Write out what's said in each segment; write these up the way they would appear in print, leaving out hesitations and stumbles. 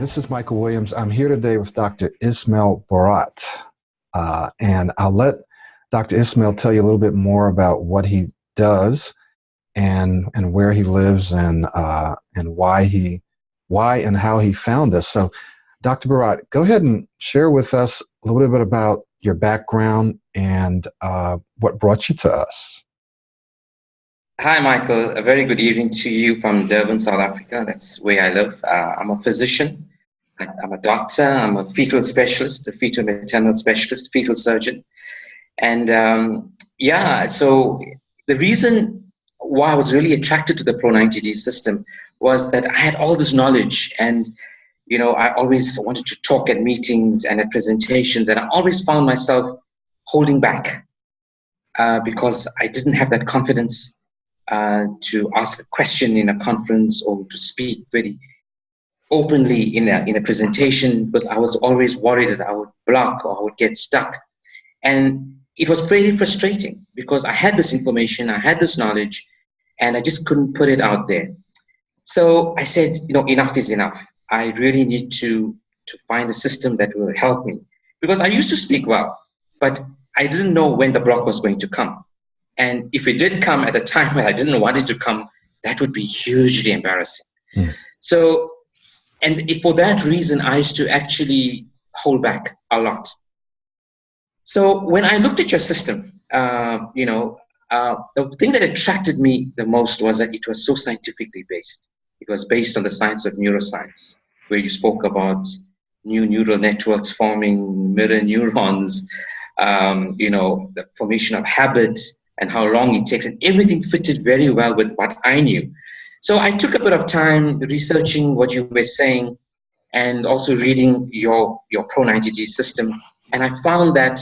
This is Michael Williams. I'm here today with Dr. Ismail Bhorat, and I'll let Dr. Ismail tell you a little bit more about what he does and where he lives and why and how he found us. So, Dr. Bhorat, go ahead and share with us a little bit about your background and what brought you to us. Hi, Michael. A very good evening to you from Durban, South Africa. That's where I live. I'm a physician. I'm a doctor. I'm a fetal specialist, a fetal maternal specialist, fetal surgeon. And so the reason why I was really attracted to the Pro90D system was that I had all this knowledge, and I always wanted to talk at meetings and at presentations, and I always found myself holding back because I didn't have that confidence to ask a question in a conference or to speak very openly in a presentation, because I was always worried that I would block or I would get stuck. And it was very frustrating because I had this information, I had this knowledge, and I just couldn't put it out there. So I said, enough is enough. I really need to find a system that will help me, because I used to speak well, but I didn't know when the block was going to come. And if it did come at a time when I didn't want it to come, that would be hugely embarrassing. So, and for that reason, I used to actually hold back a lot. So when I looked at your system, the thing that attracted me the most was that it was so scientifically based. It was based on the science of neuroscience, where you spoke about new neural networks forming, mirror neurons, the formation of habits, and how long it takes, and everything fitted very well with what I knew. So I took a bit of time researching what you were saying and also reading your Pro90D system, and I found that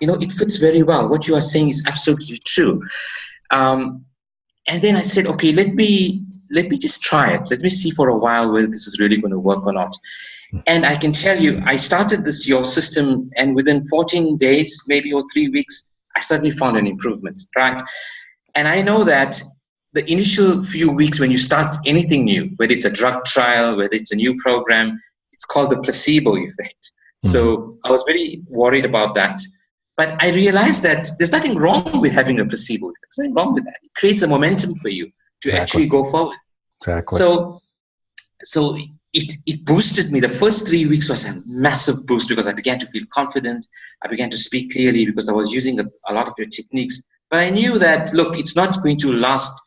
it fits very well. What you are saying is absolutely true. And then I said, okay, let me just try it. Let me see for a while whether this is really going to work or not. And I can tell you, I started your system, and within 14 days, maybe, or 3 weeks, I suddenly found an improvement, right? And I know that the initial few weeks when you start anything new, whether it's a drug trial, whether it's a new program, it's called the placebo effect. So I was very worried about that. But I realized that there's nothing wrong with having a placebo effect. There's nothing wrong with that. It creates a momentum for you to actually go forward. Exactly. So it boosted me. The first 3 weeks was a massive boost because I began to feel confident. I began to speak clearly because I was using a lot of your techniques. But I knew that, look, it's not going to last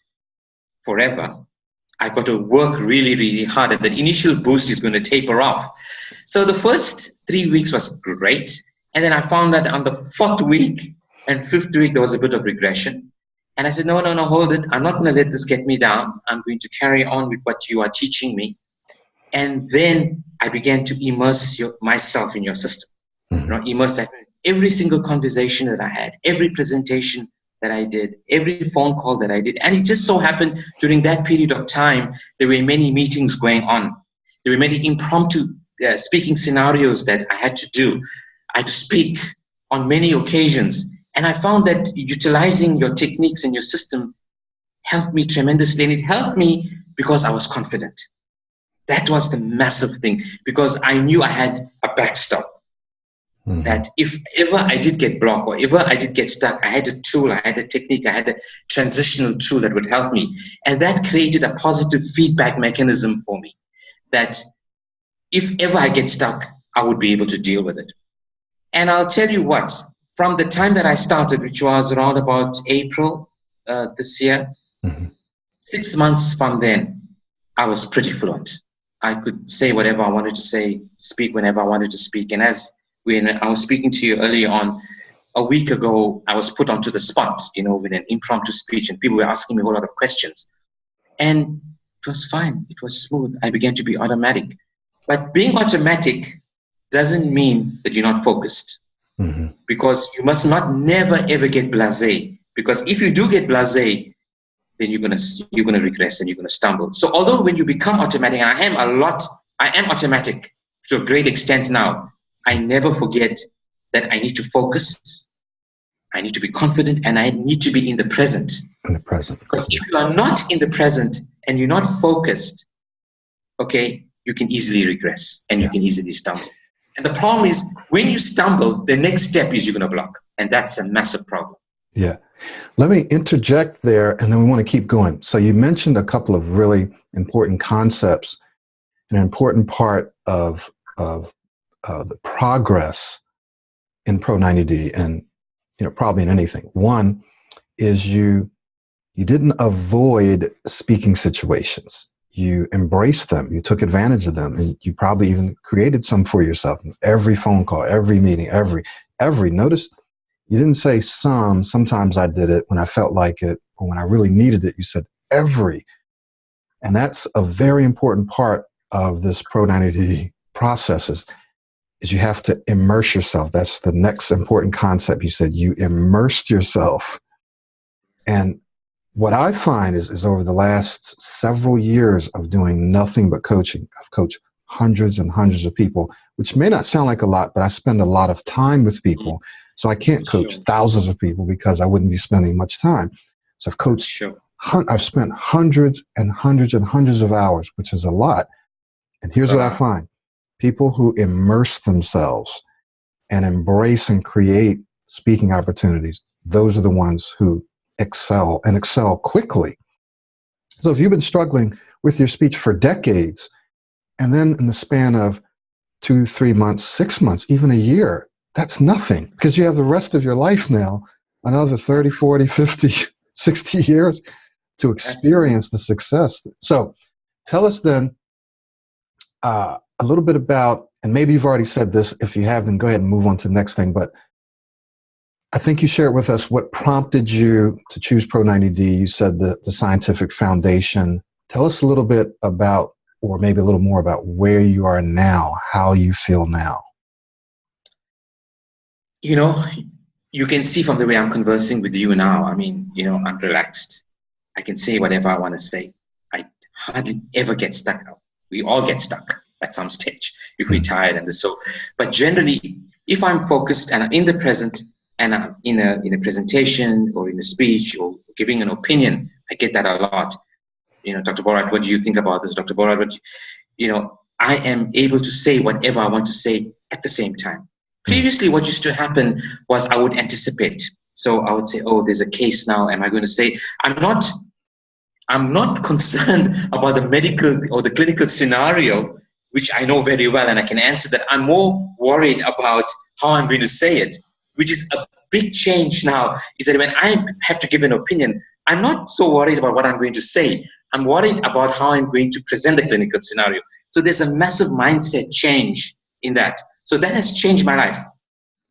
forever. I got to work really, really hard, and the initial boost is going to taper off. So the first 3 weeks was great. And then I found that on the 4th week and 5th week, there was a bit of regression. And I said, no, hold it. I'm not going to let this get me down. I'm going to carry on with what you are teaching me. And then I began to immerse myself in your system. Immerse that every single conversation that I had, every presentation that I did, every phone call that I did. And it just so happened during that period of time, there were many meetings going on. There were many impromptu speaking scenarios that I had to do. I had to speak on many occasions. And I found that utilizing your techniques and your system helped me tremendously. And it helped me because I was confident. That was the massive thing, because I knew I had a backstop. That if ever I did get blocked or ever I did get stuck, I had a tool, I had a technique, I had a transitional tool that would help me. And that created a positive feedback mechanism for me, that if ever I get stuck, I would be able to deal with it. And I'll tell you what, from the time that I started, which was around about April this year, 6 months from then, I was pretty fluent. I could say whatever I wanted to say, speak whenever I wanted to speak. And when I was speaking to you earlier on, a week ago, I was put onto the spot, with an impromptu speech, and people were asking me a whole lot of questions. And it was fine. It was smooth. I began to be automatic. But being automatic doesn't mean that you're not focused. Because you must never, ever get blasé. Because if you do get blasé, then you're gonna regress and you're gonna stumble. So although when you become automatic, and I am automatic to a great extent now, I never forget that I need to focus, I need to be confident, and I need to be in the present. In the present. Because if you are not in the present and you're not focused, okay, you can easily regress and you can easily stumble. And the problem is when you stumble, the next step is you're going to block. And that's a massive problem. Yeah. Let me interject there, and then we want to keep going. So you mentioned a couple of really important concepts, an important part of the progress in Pro90D, and probably in anything. One is you didn't avoid speaking situations. You embraced them. You took advantage of them, and you probably even created some for yourself. Every phone call, every meeting, every. Notice you didn't say some. Sometimes I did it when I felt like it, or when I really needed it. You said every, and that's a very important part of this Pro90D processes. Is you have to immerse yourself. That's the next important concept. You said you immersed yourself. And what I find is over the last several years of doing nothing but coaching, I've coached hundreds and hundreds of people, which may not sound like a lot, but I spend a lot of time with people. So I can't coach thousands of people because I wouldn't be spending much time. So I've coached, I've spent hundreds and hundreds and hundreds of hours, which is a lot. And here's what I find. People who immerse themselves and embrace and create speaking opportunities, those are the ones who excel, and excel quickly. So if you've been struggling with your speech for decades, and then in the span of 2, 3 months, 6 months, even a year, that's nothing, because you have the rest of your life now, another 30, 40, 50, 60 years to experience the success. So tell us then a little bit about, and maybe you've already said this. If you have, then go ahead and move on to the next thing. But I think you shared with us what prompted you to choose Pro90D. You said the scientific foundation. Tell us a little bit about, or maybe a little more about, where you are now, how you feel now. You can see from the way I'm conversing with you now, I'm relaxed. I can say whatever I want to say. I hardly ever get stuck. We all get stuck at some stage if we're tired and so. But generally, if I'm focused and I'm in the present and I'm in a presentation or in a speech or giving an opinion, I get that a lot. Dr. Bhorat, what do you think about this? Dr. Bhorat, I am able to say whatever I want to say at the same time. Previously, what used to happen was I would anticipate. So I would say, oh, there's a case now. Am I going to say? I'm not concerned about the medical or the clinical scenario, which I know very well and I can answer that. I'm more worried about how I'm going to say it, which is a big change now, is that when I have to give an opinion, I'm not so worried about what I'm going to say. I'm worried about how I'm going to present the clinical scenario. So there's a massive mindset change in that. So that has changed my life.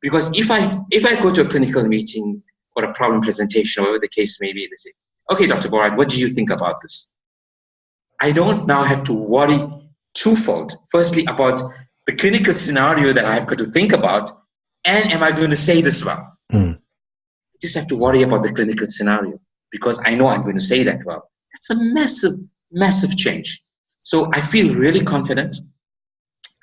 Because if I go to a clinical meeting or a problem presentation, or whatever the case may be, they say, okay, Dr. Bhorat, what do you think about this? I don't now have to worry twofold. Firstly, about the clinical scenario that I have got to think about, and am I going to say this well? I just have to worry about the clinical scenario because I know I'm going to say that well. That's a massive, massive change. So I feel really confident.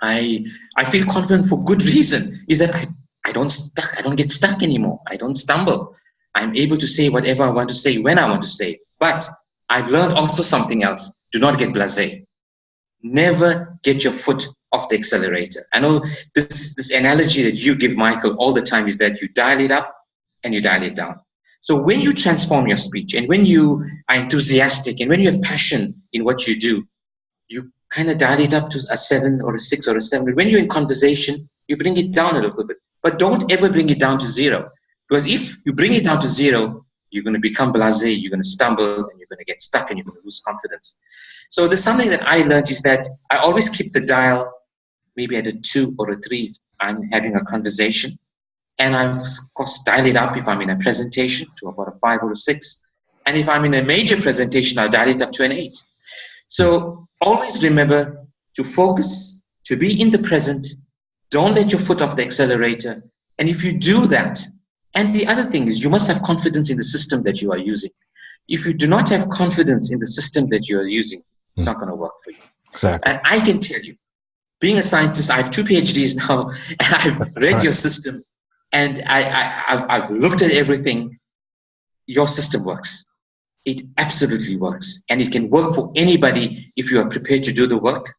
I feel confident for good reason, is that I don't get stuck anymore. I don't stumble. I'm able to say whatever I want to say when I want to say. But I've learned also something else. Do not get blasé. Never get your foot off the accelerator. I know this analogy that you give, Michael, all the time is that you dial it up and you dial it down. So when you transform your speech and when you are enthusiastic and when you have passion in what you do, you kind of dial it up to a 7 or a 6 or a 7. When you're in conversation, you bring it down a little bit. But don't ever bring it down to 0. Because if you bring it down to 0, you're going to become blasé, you're going to stumble, and you're going to get stuck, and you're going to lose confidence. So there's something that I learned is that I always keep the dial maybe at a 2 or a 3 if I'm having a conversation. And I, of course, dial it up if I'm in a presentation to about a 5 or a 6. And if I'm in a major presentation, I'll dial it up to an 8. So always remember to focus, to be in the present. Don't let your foot off the accelerator. And if you do that, and the other thing is you must have confidence in the system that you are using. If you do not have confidence in the system that you are using, it's not going to work for you. Exactly. And I can tell you, being a scientist, I have 2 PhDs now, and I've read your system, and I've looked at everything. Your system works. It absolutely works. And it can work for anybody if you are prepared to do the work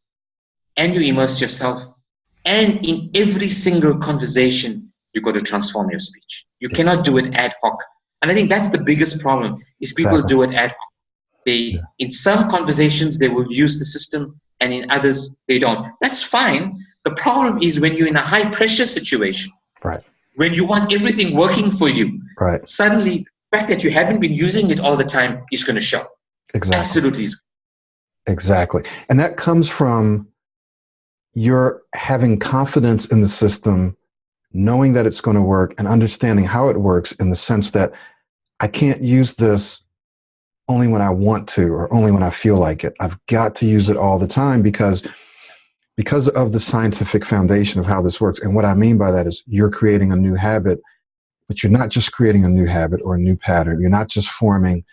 and you immerse yourself. And in every single conversation, you've got to transform your speech. You cannot do it ad hoc. And I think that's the biggest problem is people Exactly. do it ad hoc. In some conversations, they will use the system, and in others, they don't. That's fine. The problem is when you're in a high pressure situation, Right. when you want everything working for you, Right. suddenly the fact that you haven't been using it all the time is going to show. Exactly. Absolutely. Exactly. And that comes from your having confidence in the system, knowing that it's going to work, and understanding how it works in the sense that I can't use this only when I want to or only when I feel like it. I've got to use it all the time because of the scientific foundation of how this works. And what I mean by that is you're creating a new habit, but you're not just creating a new habit or a new pattern. You're not just forming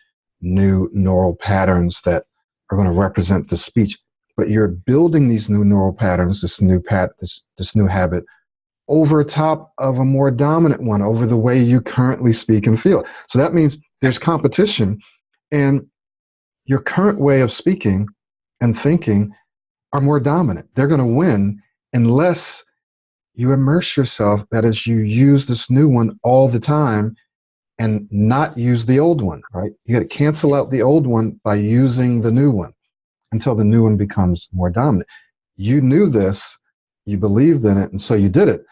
new neural patterns that are going to represent the speech, but you're building these new neural patterns, this new habit over top of a more dominant one, over the way you currently speak and feel. So that means there's competition, and your current way of speaking and thinking are more dominant. They're going to win unless you immerse yourself, that is, you use this new one all the time and not use the old one, right? You got to cancel out the old one by using the new one until the new one becomes more dominant. You knew this, you believed in it, and so you did it.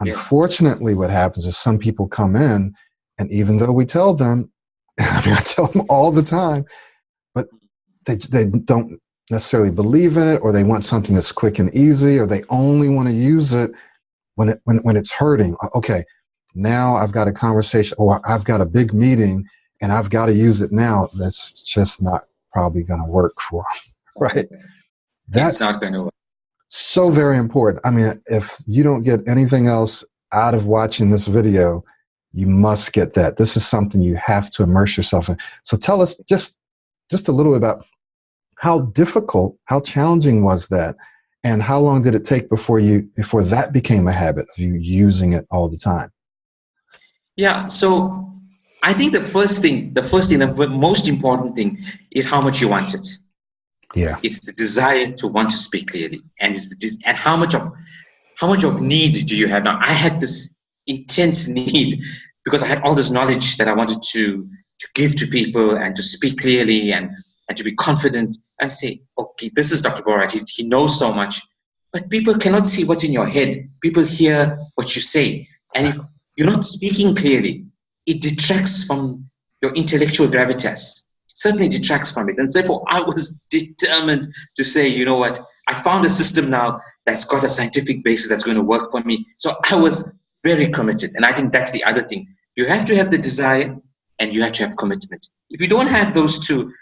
Yes. Unfortunately, what happens is some people come in, and even though we tell them, I mean, I tell them all the time, but they don't necessarily believe in it, or they want something that's quick and easy, or they only want to use it when it's hurting. Okay, now I've got a conversation, or I've got a big meeting, and I've got to use it now. That's just not probably going to work for them, right? It's not going to work. So very important. I mean, if you don't get anything else out of watching this video, you must get that. This is something you have to immerse yourself in. So tell us just a little bit about how difficult, how challenging was that, and how long did it take before that became a habit of you using it all the time? Yeah, so I think the most important thing is how much you want it. Yeah, it's the desire to want to speak clearly, and and how much of need do you have now? I had this intense need because I had all this knowledge that I wanted to give to people and to speak clearly and to be confident and say, okay, this is Dr. Bhorat. He knows so much, but people cannot see what's in your head. People hear what you say, and if you're not speaking clearly, it detracts from your intellectual gravitas. Certainly detracts from it. And therefore, I was determined to say, you know what, I found a system now that's got a scientific basis that's going to work for me. So I was very committed. And I think that's the other thing. You have to have the desire and you have to have commitment. If you don't have those two,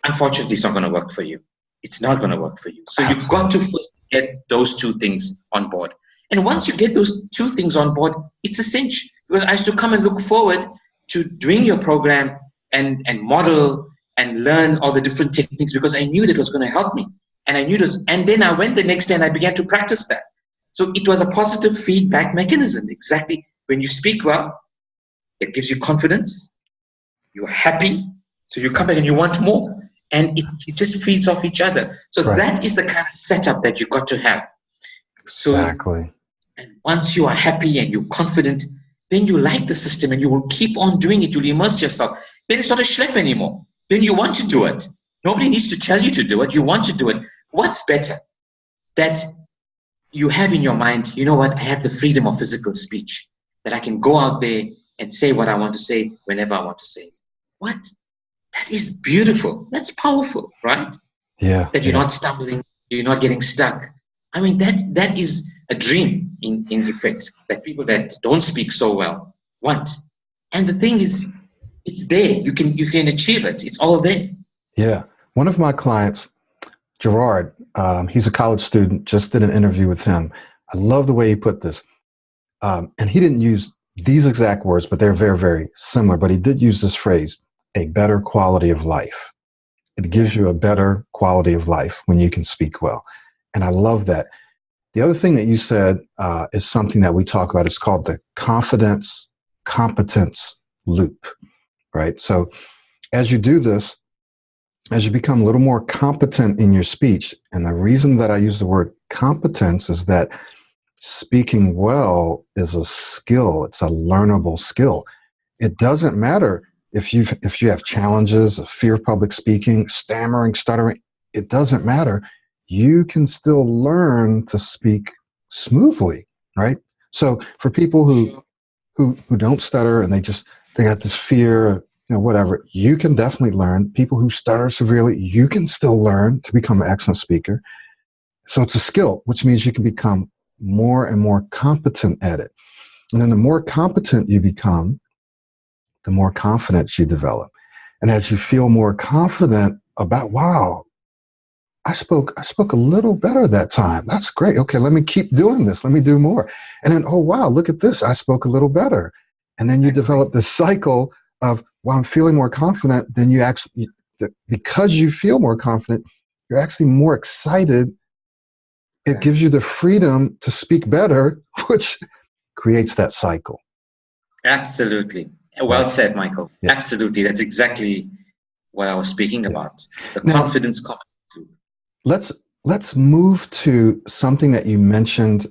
unfortunately, it's not going to work for you. It's not going to work for you. So you've got to first get those two things on board. And once you get those two things on board, it's a cinch. Because I used to come and look forward to doing your program and model and learn all the different techniques because I knew that was going to help me. And I knew this. And then I went the next day and I began to practice that. So it was a positive feedback mechanism. Exactly. When you speak well, it gives you confidence. You're happy. So you come back and you want more. And it just feeds off each other. So that is the kind of setup that you've got to have. Exactly. So, and once you are happy and you're confident, then you like the system and you will keep on doing it. You'll immerse yourself. Then it's not a schlep anymore. Then you want to do it. Nobody needs to tell you to do it. You want to do it. What's better? That you have in your mind, you know what? I have the freedom of physical speech. That I can go out there and say what I want to say whenever I want to say it. What? That is beautiful. That's powerful, right? Yeah. That you're not stumbling. You're not getting stuck. I mean, that is a dream in effect that people that don't speak so well want. And the thing is, it's there. You can achieve it. It's all there. Yeah. One of my clients, Gerard, he's a college student, just did an interview with him. I love the way he put this. And he didn't use these exact words, but they're very, very similar. But he did use this phrase, a better quality of life. It gives you a better quality of life when you can speak well. And I love that. The other thing that you said is something that we talk about. It's called the confidence-competence loop, right? So as you do this, as you become a little more competent in your speech, and the reason that I use the word competence is that speaking well is a skill. It's a learnable skill. It doesn't matter if you have challenges of fear of public speaking, stammering, stuttering. It doesn't matter. You can still learn to speak smoothly, right? So for people who don't stutter and they got this fear, whatever, you can definitely learn. People who stutter severely, you can still learn to become an excellent speaker. So it's a skill, which means you can become more and more competent at it. And then the more competent you become, the more confidence you develop. And as you feel more confident about, wow, I spoke a little better that time. That's great. Okay, let me keep doing this. Let me do more. And then, oh, wow, look at this. I spoke a little better. And then you develop this cycle of, well, I'm feeling more confident. Then you actually, because you feel more confident, you're actually more excited. It gives you the freedom to speak better, which creates that cycle. Absolutely. Well said, Michael. Yeah. Absolutely. That's exactly what I was speaking about. The confidence. Let's move to something that you mentioned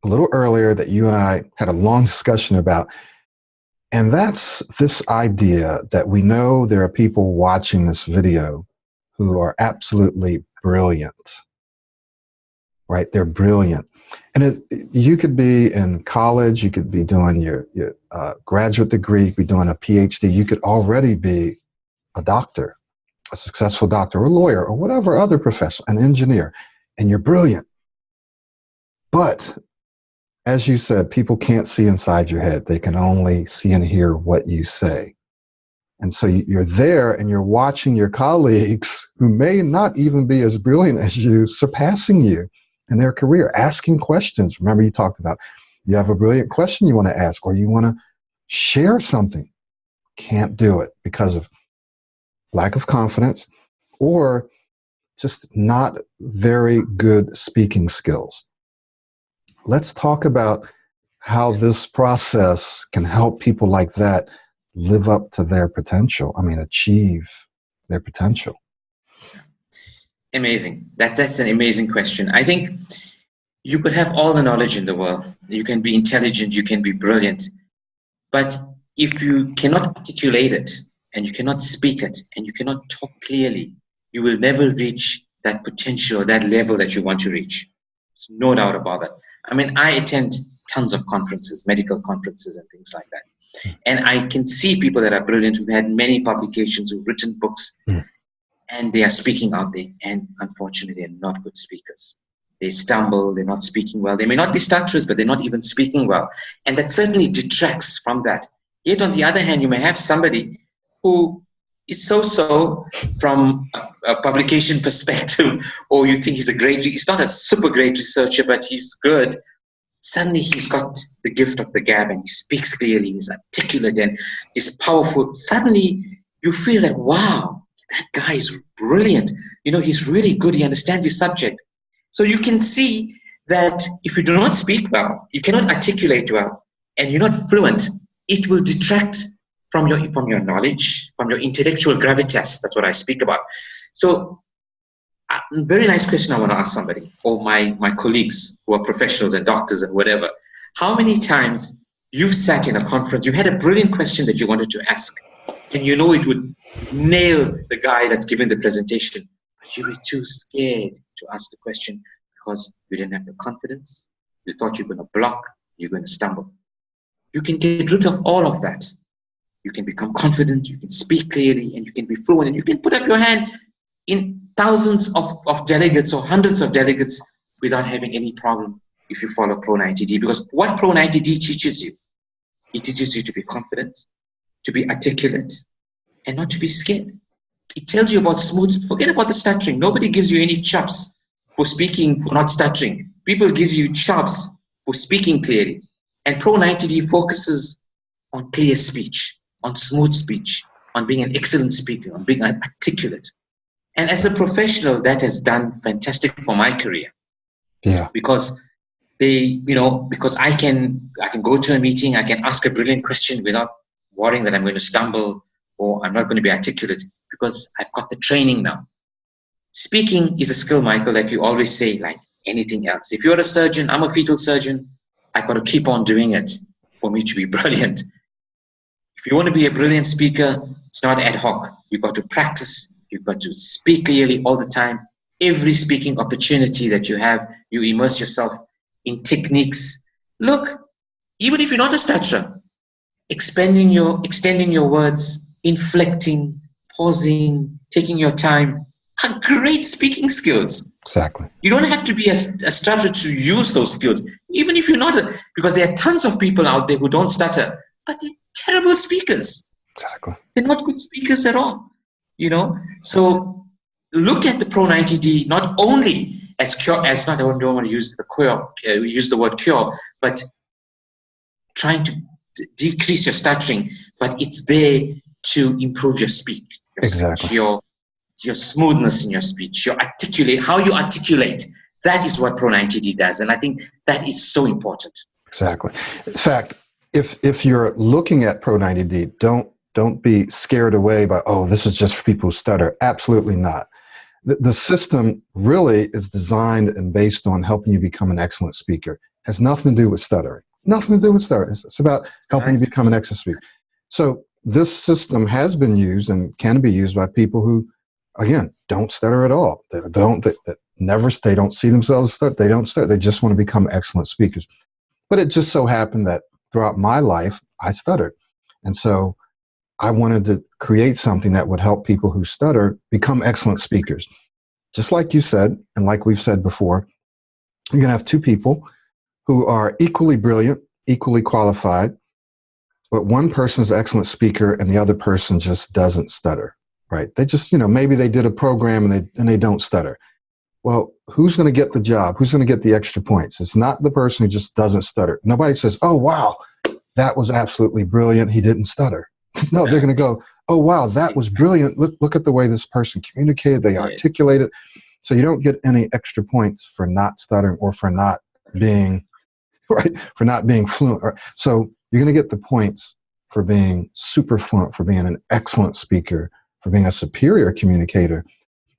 a little earlier that you and I had a long discussion about. And that's this idea that we know there are people watching this video who are absolutely brilliant, right? They're brilliant. And you could be in college, you could be doing your graduate degree, you could be doing a PhD, you could already be a doctor, a successful doctor or a lawyer or whatever other profession, an engineer, and you're brilliant. But as you said, people can't see inside your head. They can only see and hear what you say. And so you're there and you're watching your colleagues who may not even be as brilliant as you, surpassing you in their career, asking questions. Remember, you talked about you have a brilliant question you want to ask, or you want to share something. Can't do it because of lack of confidence or just not very good speaking skills. Let's talk about how this process can help people like that live up to their potential. I mean, achieve their potential. Amazing. That's an amazing question. I think you could have all the knowledge in the world. You can be intelligent, you can be brilliant. But if you cannot articulate it, and you cannot speak it, and you cannot talk clearly, you will never reach that potential or that level that you want to reach. There's no doubt about that. I mean, I attend tons of conferences, medical conferences and things like that. And I can see people that are brilliant, who've had many publications, who've written books, and they are speaking out there. And unfortunately, they're not good speakers. They stumble, they're not speaking well. They may not be stutterers, but they're not even speaking well. And that certainly detracts from that. Yet on the other hand, you may have somebody who is so-so from a publication perspective, or you think he's not a super great researcher, but he's good. Suddenly he's got the gift of the gab and he speaks clearly, he's articulate and he's powerful. Suddenly you feel that, wow, that guy is brilliant. He's really good. He understands his subject. So you can see that if you do not speak well, you cannot articulate well, and you're not fluent, it will detract from your knowledge, from your intellectual gravitas. That's what I speak about. So very nice question I want to ask somebody, or my colleagues who are professionals and doctors and whatever. How many times you've sat in a conference, you had a brilliant question that you wanted to ask, and it would nail the guy that's giving the presentation, but you were too scared to ask the question because you didn't have the confidence. You thought you were going to block, you're going to stumble. You can get rid of all of that. You can become confident, you can speak clearly, and you can be fluent, and you can put up your hand in thousands of delegates or hundreds of delegates without having any problem if you follow Pro90D. Because what Pro90D teaches you, it teaches you to be confident, to be articulate, and not to be scared. It tells you about smooth, forget about the stuttering. Nobody gives you any chops for speaking, for not stuttering. People give you chops for speaking clearly. And Pro90D focuses on clear speech, on smooth speech, on being an excellent speaker, on being articulate. And as a professional, that has done fantastic for my career. Yeah. Because because I can go to a meeting, I can ask a brilliant question without worrying that I'm going to stumble or I'm not going to be articulate because I've got the training now. Speaking is a skill, Michael, like you always say, like anything else. If you're a surgeon, I'm a fetal surgeon, I've got to keep on doing it for me to be brilliant. If you want to be a brilliant speaker, it's not ad hoc. You've got to practice. You've got to speak clearly all the time. Every speaking opportunity that you have, you immerse yourself in techniques. Look, even if you're not a stutterer, extending your words, inflecting, pausing, taking your time are great speaking skills. Exactly. You don't have to be a stutterer to use those skills. Even if you're not, because there are tons of people out there who don't stutter, but they're terrible speakers. Exactly. They're not good speakers at all. So look at the Pro90D not only as cure, I don't want to use the word cure, but trying to decrease your stuttering, but it's there to improve your speech, your smoothness in your speech, how you articulate. That is what Pro90D does, and I think that is so important. Exactly. In fact, if you're looking at Pro90D, don't be scared away by, oh, this is just for people who stutter. Absolutely not. The system really is designed and based on helping you become an excellent speaker. It has nothing to do with stuttering. Nothing to do with stuttering. It's about helping you become an excellent speaker. So this system has been used and can be used by people who, again, don't stutter at all. They don't see themselves stutter. They don't stutter. They just want to become excellent speakers. But it just so happened that throughout my life, I stuttered. And so I wanted to create something that would help people who stutter become excellent speakers. Just like you said, and like we've said before, you're going to have two people who are equally brilliant, equally qualified, but one person is an excellent speaker and the other person just doesn't stutter, right? They just, maybe they did a program and they don't stutter. Well, who's going to get the job? Who's going to get the extra points? It's not the person who just doesn't stutter. Nobody says, oh, wow, that was absolutely brilliant. He didn't stutter. No, they're going to go, oh, wow, that was brilliant. Look at the way this person communicated. They articulated. So you don't get any extra points for not stuttering or for not being, right, for not being fluent. So you're going to get the points for being super fluent, for being an excellent speaker, for being a superior communicator.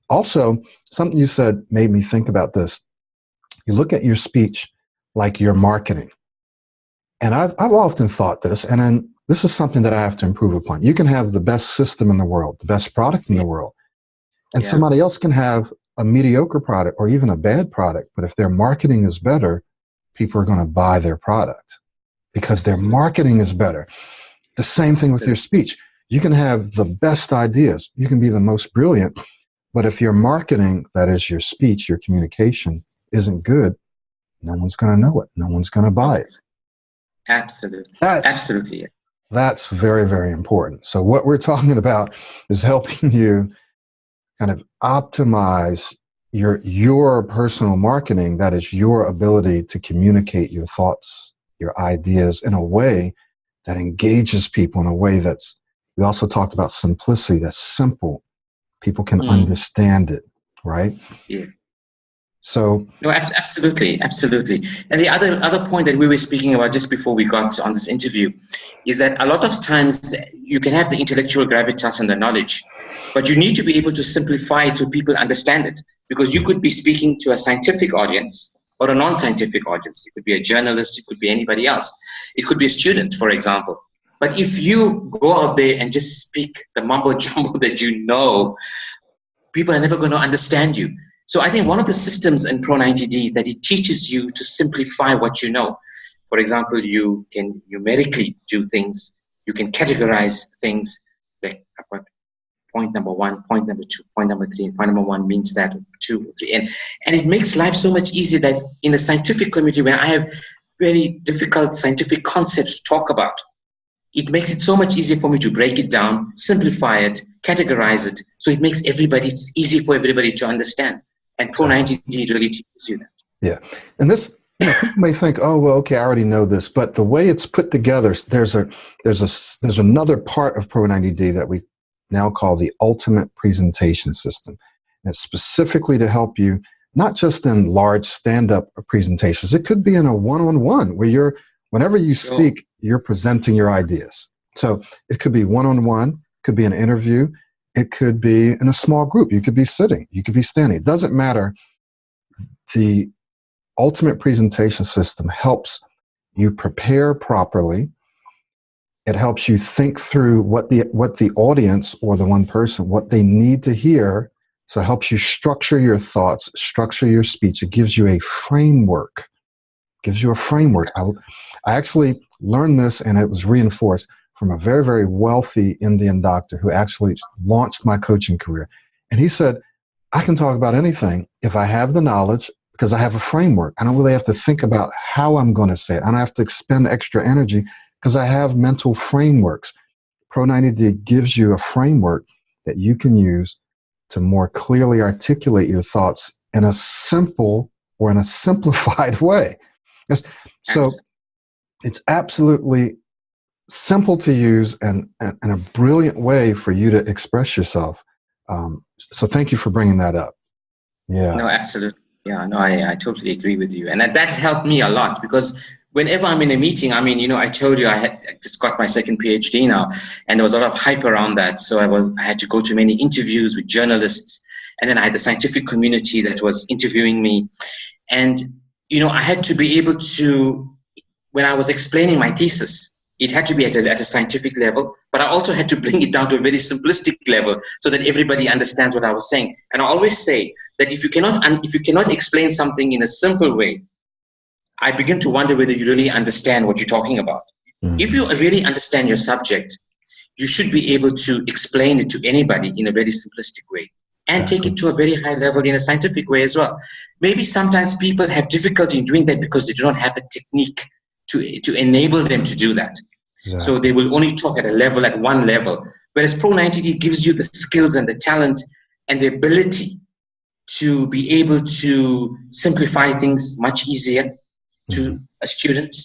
Also, something you said made me think about this. You look at your speech like your marketing. And I've often thought this, and then this is something that I have to improve upon. You can have the best system in the world, the best product in the world, and somebody else can have a mediocre product or even a bad product. But if their marketing is better, people are going to buy their product because their marketing is better. The same thing with your speech. You can have the best ideas. You can be the most brilliant. But if your marketing, that is your speech, your communication, isn't good, no one's going to know it. No one's going to buy it. Absolutely. Absolutely. That's very, very important. So what we're talking about is helping you kind of optimize your personal marketing. That is your ability to communicate your thoughts, your ideas in a way that engages people, in a way we also talked about simplicity, that's simple. People can understand it, right? Yes. So no, absolutely. And the other point that we were speaking about just before we got on this interview is that a lot of times you can have the intellectual gravitas and the knowledge, but you need to be able to simplify it so people understand it. Because you could be speaking to a scientific audience or a non-scientific audience. It could be a journalist. It could be anybody else. It could be a student, for example. But if you go out there and just speak the mumbo jumbo that people are never going to understand you. So I think one of the systems in Pro90D is that it teaches you to simplify what you know. For example, you can numerically do things. You can categorize things. Like I've got point number 1, point number 2, point number 3. Point number 1 means that 2, 3. And it makes life so much easier that in the scientific community, when I have very difficult scientific concepts to talk about, it makes it so much easier for me to break it down, simplify it, categorize it. So it makes it's easy for everybody to understand. And Pro90D really teaches you that. Yeah. And this, people may think, oh, well, okay, I already know this. But the way it's put together, there's another part of Pro90D that we now call the ultimate presentation system. And it's specifically to help you, not just in large stand-up presentations. It could be in a one-on-one where whenever you speak, you're presenting your ideas. So it could be one-on-one, could be an interview. It could be in a small group. You could be sitting. You could be standing. It doesn't matter. The ultimate presentation system helps you prepare properly. It helps you think through what the audience or the one person, what they need to hear. So it helps you structure your thoughts, structure your speech. It gives you a framework. Gives you a framework. I actually learned this, and it was reinforced from a very, very wealthy Indian doctor who actually launched my coaching career. And he said, I can talk about anything if I have the knowledge, because I have a framework. I don't really have to think about how I'm going to say it. I don't have to expend extra energy because I have mental frameworks. Pro90D gives you a framework that you can use to more clearly articulate your thoughts in a simple or in a simplified way. So it's absolutely simple to use and a brilliant way for you to express yourself. So thank you for bringing that up. Yeah. No, absolutely. Yeah, no, I totally agree with you. And that's helped me a lot, because whenever I'm in a meeting, I mean, I told you I just got my second PhD now, and there was a lot of hype around that. So I had to go to many interviews with journalists, and then I had the scientific community that was interviewing me. And, I had to be able to, when I was explaining my thesis, it had to be at a scientific level, but I also had to bring it down to a very simplistic level so that everybody understands what I was saying. And I always say that if you cannot explain something in a simple way, I begin to wonder whether you really understand what you're talking about. Mm-hmm. If you really understand your subject, you should be able to explain it to anybody in a very simplistic way and take it to a very high level in a scientific way as well. Maybe sometimes people have difficulty in doing that because they do not have a technique to enable them to do that. Exactly. So they will only talk at one level. Whereas Pro90D gives you the skills and the talent and the ability to be able to simplify things much easier to a student,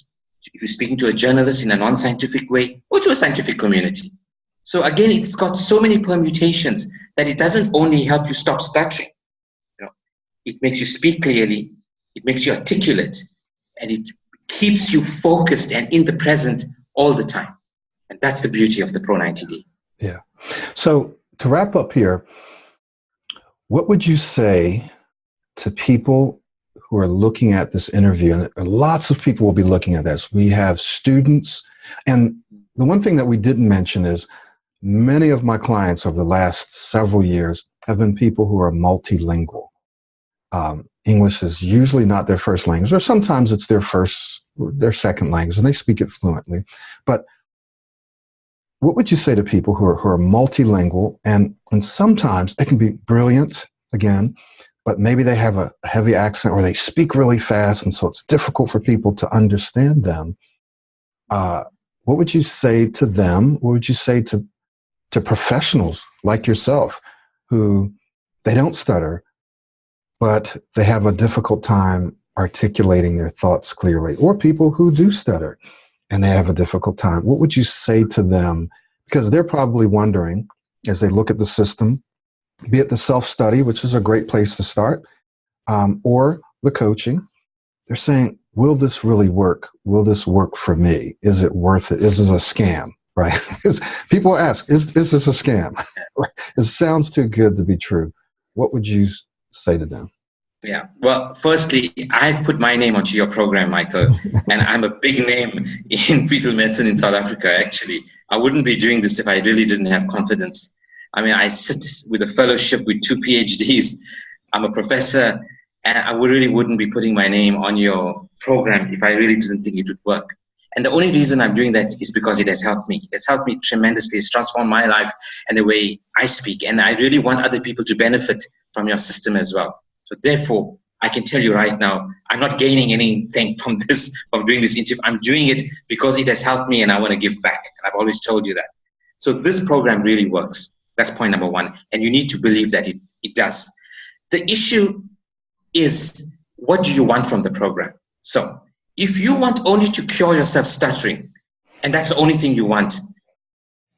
if you're speaking to a journalist in a non-scientific way, or to a scientific community. So again, it's got so many permutations that it doesn't only help you stop stuttering. It makes you speak clearly, it makes you articulate, and it keeps you focused and in the present all the time. And that's the beauty of the Pro90D. Yeah. So to wrap up here, what would you say to people who are looking at this interview? And lots of people will be looking at this. We have students. And the one thing that we didn't mention is many of my clients over the last several years have been people who are multilingual. English is usually not their first language, or sometimes it's their second language, and they speak it fluently. But what would you say to people who are multilingual, and sometimes it can be brilliant, again, but maybe they have a heavy accent or they speak really fast, and so it's difficult for people to understand them. What would you say to them? What would you say to professionals like yourself who they don't stutter, but they have a difficult time articulating their thoughts clearly, or people who do stutter and they have a difficult time? What would you say to them? Because they're probably wondering, as they look at the system, be it the self-study, which is a great place to start, or the coaching, they're saying, will this really work? Will this work for me? Is it worth it? Is this a scam? Right? People ask, is this a scam? It sounds too good to be true. What would you say to them? Yeah. Well, firstly, I've put my name onto your program, Michael, and I'm a big name in fetal medicine in South Africa, actually. I wouldn't be doing this if I really didn't have confidence. I mean, I sit with a fellowship with 2 PhDs. I'm a professor, and I really wouldn't be putting my name on your program if I really didn't think it would work. And the only reason I'm doing that is because it has helped me. It has helped me tremendously. It's transformed my life and the way I speak. And I really want other people to benefit from your system as well. So therefore, I can tell you right now, I'm not gaining anything from doing this interview. I'm doing it because it has helped me and I want to give back. And I've always told you that. So this program really works. That's point number one. And you need to believe that it does. The issue is, what do you want from the program? So if you want only to cure yourself stuttering, and that's the only thing you want,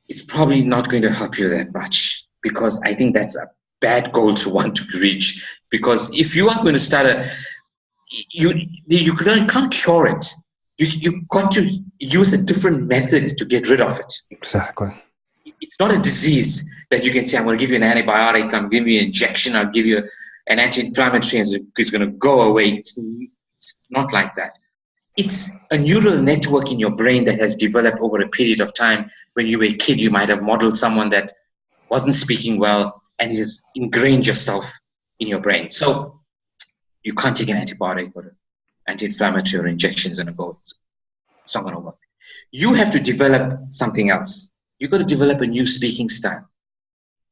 it's probably not going to help you that much, because I think that's a bad goal to want to reach. Because if you are going to stutter, you can't cure it. You've got to use a different method to get rid of it. Exactly. it's not a disease that you can say, I'm going to give you an antibiotic, I'm giving you an injection, I'll give you an anti-inflammatory, and it's going to go away. It's not like that. It's a neural network in your brain that has developed over a period of time. When you were a kid, you might have modeled someone that wasn't speaking well, and it has ingrained yourself in your brain. So you can't take an antibiotic or an anti-inflammatory or injections and go. It's not going to work. You have to develop something else. You've got to develop a new speaking style.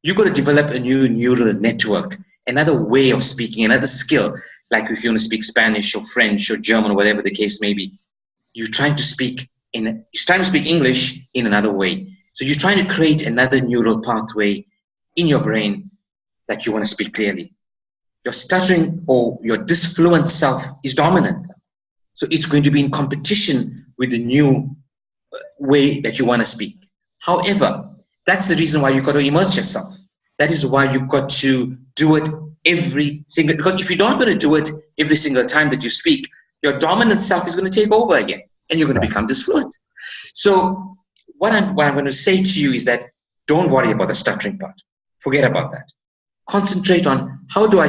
You've got to develop a new neural network, another way of speaking, another skill. Like if you want to speak Spanish or French or German or whatever the case may be, you're trying to speak English in another way. So you're trying to create another neural pathway in your brain that you want to speak clearly. Your stuttering or your disfluent self is dominant. So it's going to be in competition with the new way that you want to speak. However, that's the reason why you've got to immerse yourself. That is why you've got to do it because if you're not going to do it every single time that you speak, your dominant self is going to take over again and you're going to become disfluent. So what I'm going to say to you is that don't worry about the stuttering part. Forget about that. Concentrate on how do I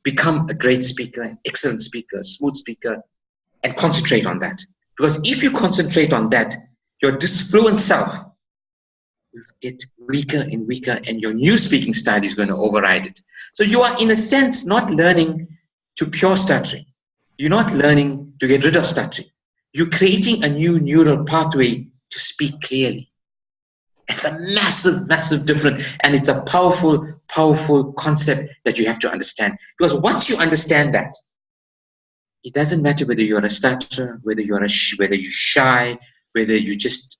become a great speaker, an excellent speaker, a smooth speaker, and concentrate on that. Because if you concentrate on that, your disfluent self will get weaker and weaker, and your new speaking style is going to override it. So you are, in a sense, not learning to cure stuttering. You're not learning to get rid of stuttering. You're creating a new neural pathway to speak clearly. It's a massive, massive difference, and it's a powerful, powerful concept that you have to understand. Because once you understand that, it doesn't matter whether you're a stutterer, whether you're shy, whether you just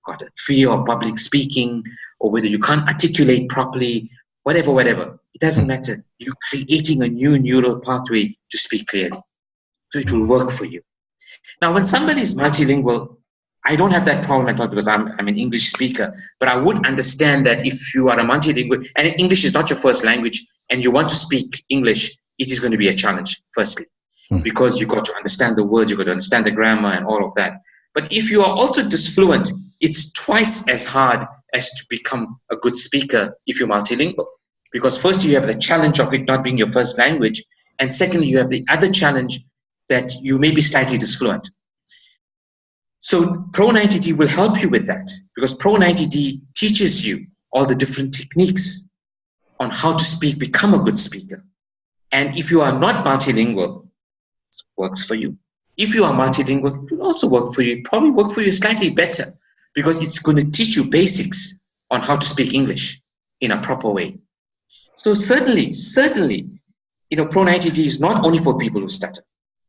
got a fear of public speaking, or whether you can't articulate properly, whatever. It doesn't matter. You're creating a new neural pathway to speak clearly. So it will work for you. Now, when somebody is multilingual, I don't have that problem at all because I'm an English speaker, but I would understand that if you are a multilingual, and English is not your first language, and you want to speak English, it is going to be a challenge, firstly, because you've got to understand the words, you've got to understand the grammar and all of that. But if you are also disfluent, it's twice as hard as to become a good speaker if you're multilingual. Because first you have the challenge of it not being your first language, and secondly, you have the other challenge that you may be slightly disfluent. So Pro90D will help you with that, because Pro90D teaches you all the different techniques on how to speak, become a good speaker. And if you are not multilingual, it works for you. If you are multilingual, it will also work for you. Probably work for you slightly better, because it's going to teach you basics on how to speak English in a proper way. So certainly, Pro90D is not only for people who stutter.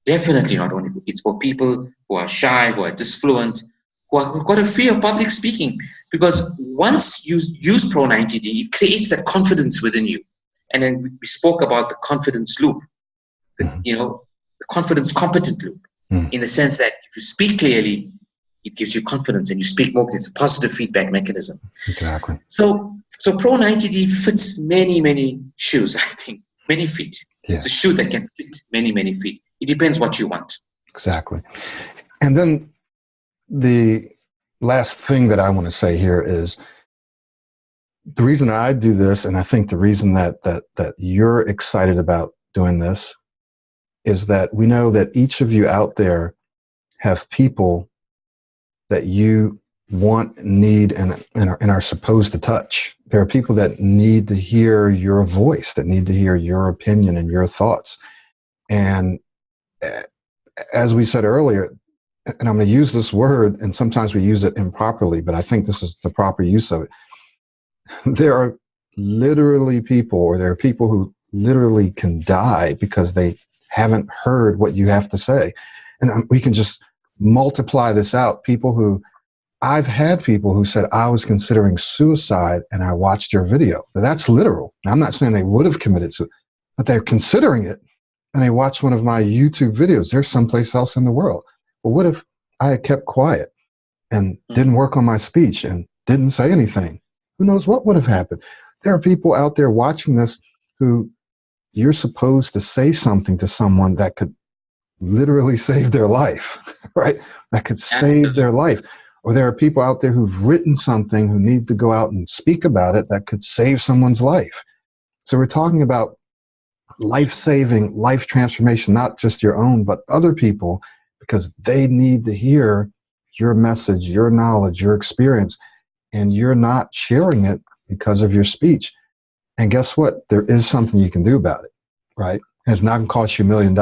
Definitely not only. It's for people who are shy, who are disfluent, who've got a fear of public speaking. Because once you use Pro90D, it creates that confidence within you. And then we spoke about the confidence loop, the confidence competent loop, in the sense that if you speak clearly, it gives you confidence, and you speak more. It's a positive feedback mechanism. Exactly. So Pro90D fits many, many shoes, I think, many feet. Yeah. It's a shoe that can fit many, many feet. It depends what you want. Exactly. And then the last thing that I want to say here is the reason I do this, and I think the reason that you're excited about doing this, is that we know that each of you out there have people that you want, need, and are supposed to touch. There are people that need to hear your voice, that need to hear your opinion and your thoughts. And as we said earlier, and I'm going to use this word, and sometimes we use it improperly, but I think this is the proper use of it. There are literally people, or there are people who literally can die because they haven't heard what you have to say. And we can just multiply this out. I've had people who said, I was considering suicide and I watched your video. Now, that's literal. Now, I'm not saying they would have committed suicide, but they're considering it. And they watched one of my YouTube videos. They're someplace else in the world. Well, what if I had kept quiet and didn't work on my speech and didn't say anything? Who knows what would have happened? There are people out there watching this who you're supposed to say something to someone that could literally save their life, right? That could save their life. or there are people out there who've written something who need to go out and speak about it that could save someone's life. So we're talking about life-saving, life transformation, not just your own, but other people, because they need to hear your message, your knowledge, your experience, and you're not sharing it because of your speech. And guess what? There is something you can do about it, right? And it's not going to cost you $1 million,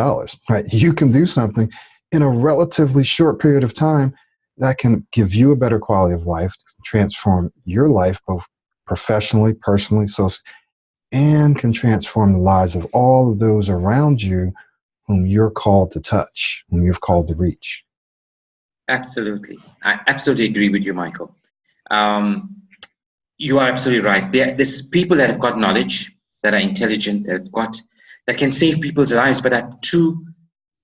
right? You can do something in a relatively short period of time that can give you a better quality of life, transform your life, both professionally, personally, socially, and can transform the lives of all of those around you whom you're called to touch, whom you're called to reach. Absolutely. I absolutely agree with you, Michael. You are absolutely right. There's people that have got knowledge, that are intelligent, that can save people's lives, but are too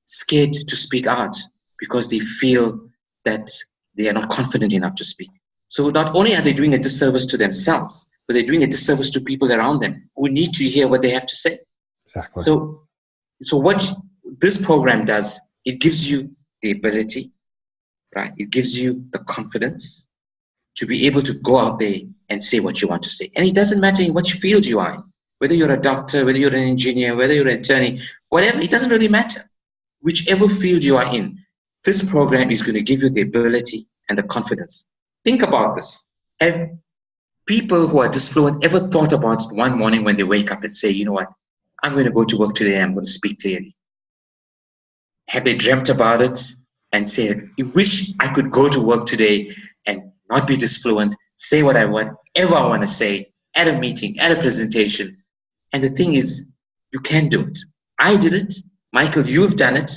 scared to speak out because they feel that they are not confident enough to speak. So not only are they doing a disservice to themselves, but they're doing a disservice to people around them who need to hear what they have to say. Exactly. So what this program does, it gives you the ability, right? It gives you the confidence to be able to go out there and say what you want to say. And it doesn't matter in which field you are in, whether you're a doctor, whether you're an engineer, whether you're an attorney, whatever, it doesn't really matter. Whichever field you are in, this program is going to give you the ability and the confidence. Think about this. Have people who are disfluent ever thought about one morning when they wake up and say, you know what, I'm going to go to work today, I'm going to speak clearly? Have they dreamt about it and said, I wish I could go to work today and not be disfluent, say what I want, ever I want to say, at a meeting, at a presentation? And the thing is, you can do it. I did it. Michael, you've done it.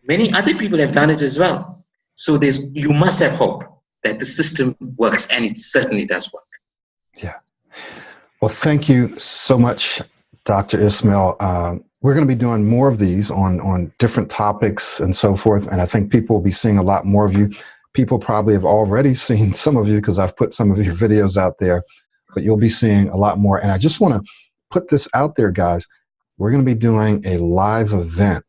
Many other people have done it as well. So you must have hope that the system works, and it certainly does work. Yeah. Well, thank you so much, Dr. Ismail. We're going to be doing more of these on different topics and so forth, and I think people will be seeing a lot more of you. People probably have already seen some of you because I've put some of your videos out there, but you'll be seeing a lot more. And I just want to put this out there, guys. We're going to be doing a live event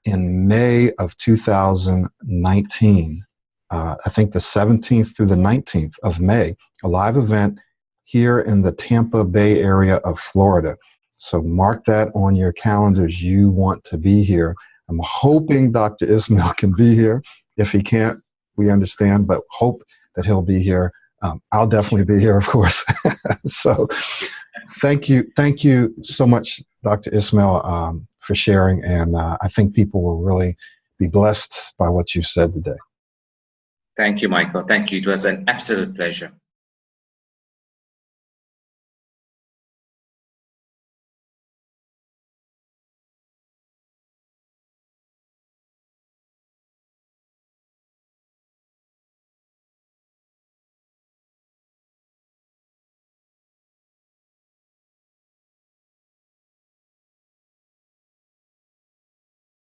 in May of 2019. I think the 17th through the 19th of May, a live event here in the Tampa Bay area of Florida. So mark that on your calendars. You want to be here. I'm hoping Dr. Ismail can be here. If he can't, we understand, but hope that he'll be here. I'll definitely be here, of course. So thank you so much, Dr. Ismail, for sharing. And I think people will really be blessed by what you said today. Thank you, Michael. Thank you. It was an absolute pleasure.